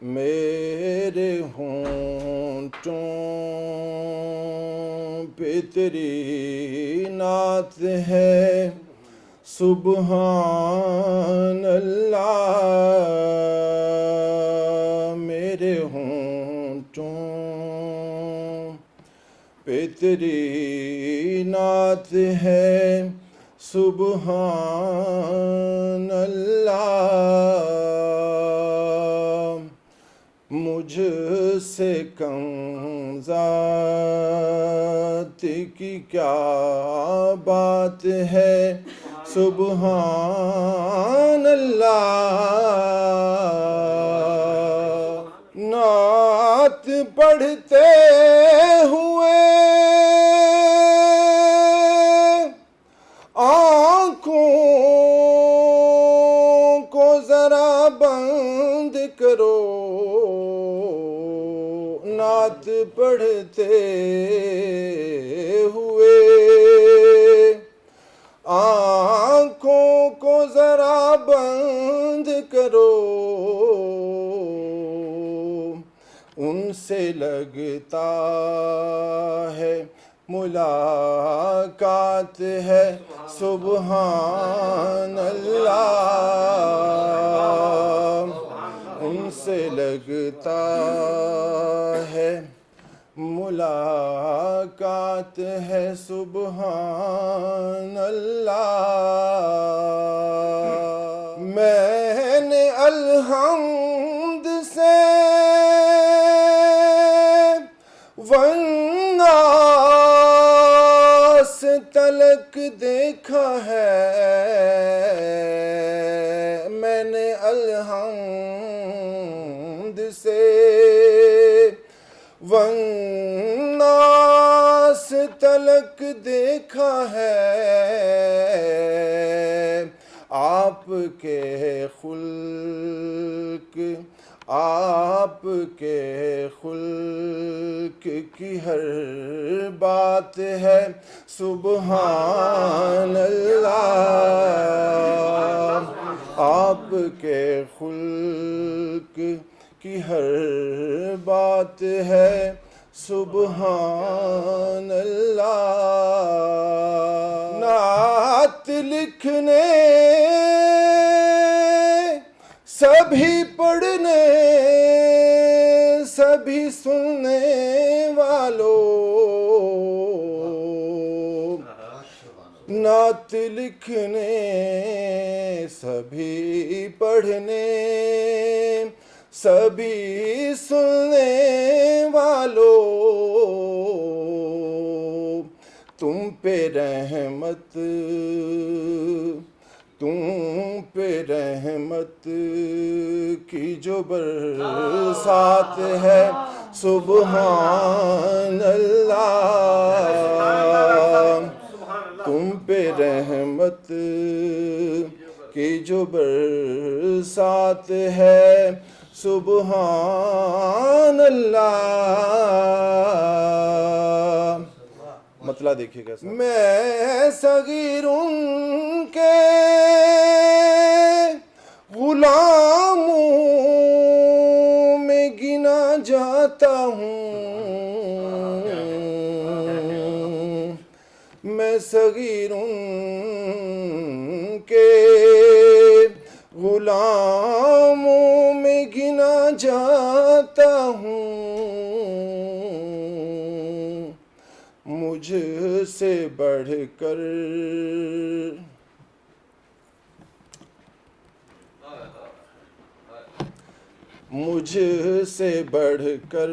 میرے ہونٹوں پہ تیری نعت ہے، سبحان اللہ۔ میرے ہونٹوں پہ تیری نعت ہے، سبحان اللہ۔ مجھ سے کم ذات کی کیا بات ہے، سبحان اللہ۔ نعت پڑھتے ہوئے آنکھوں کو ذرا بند کرو، نعت پڑھتے ہوئے آنکھوں کو ذرا بند کرو، ان سے لگتا ہے ملاقات ہے، سبحان اللہ۔ ان سے لگتا ہے ملاقات ہے، سبحان اللہ۔ میں نے الحمد سے والناس تلک دیکھا ہے، میں نے الحمد سے والناس تلک دیکھا ہے، آپ کے خلق آپ کے خلق کی ہر بات ہے، سبحان اللہ۔ آپ کے خلق کی ہر بات ہے، سبحان اللہ۔ نعت لکھنے سبھی پڑھنے سبھی سننے والوں، نعت لکھنے سبھی پڑھنے سبھی سننے والوں، تم پہ رحمت کی جو برسات ہے، سبحان اللہ۔ تم پہ رحمت کی جو برسات ہے، سبحان اللہ۔ مطلع دیکھیے گا، میں صغیر ان کے غلاموں میں گنا جاتا ہوں، میں صغیر ان کے غلاموں میں گنا جاتا ہوں، مجھ سے بڑھ کر مجھ سے بڑھ کر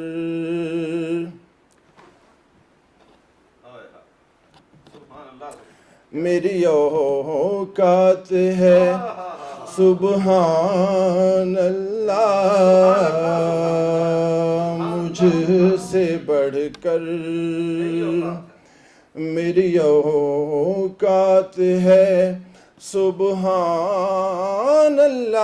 میری اوقات ہے، سبحان اللہ۔ مجھ سے بڑھ کر میری اوقات ہے، سبحان اللہ۔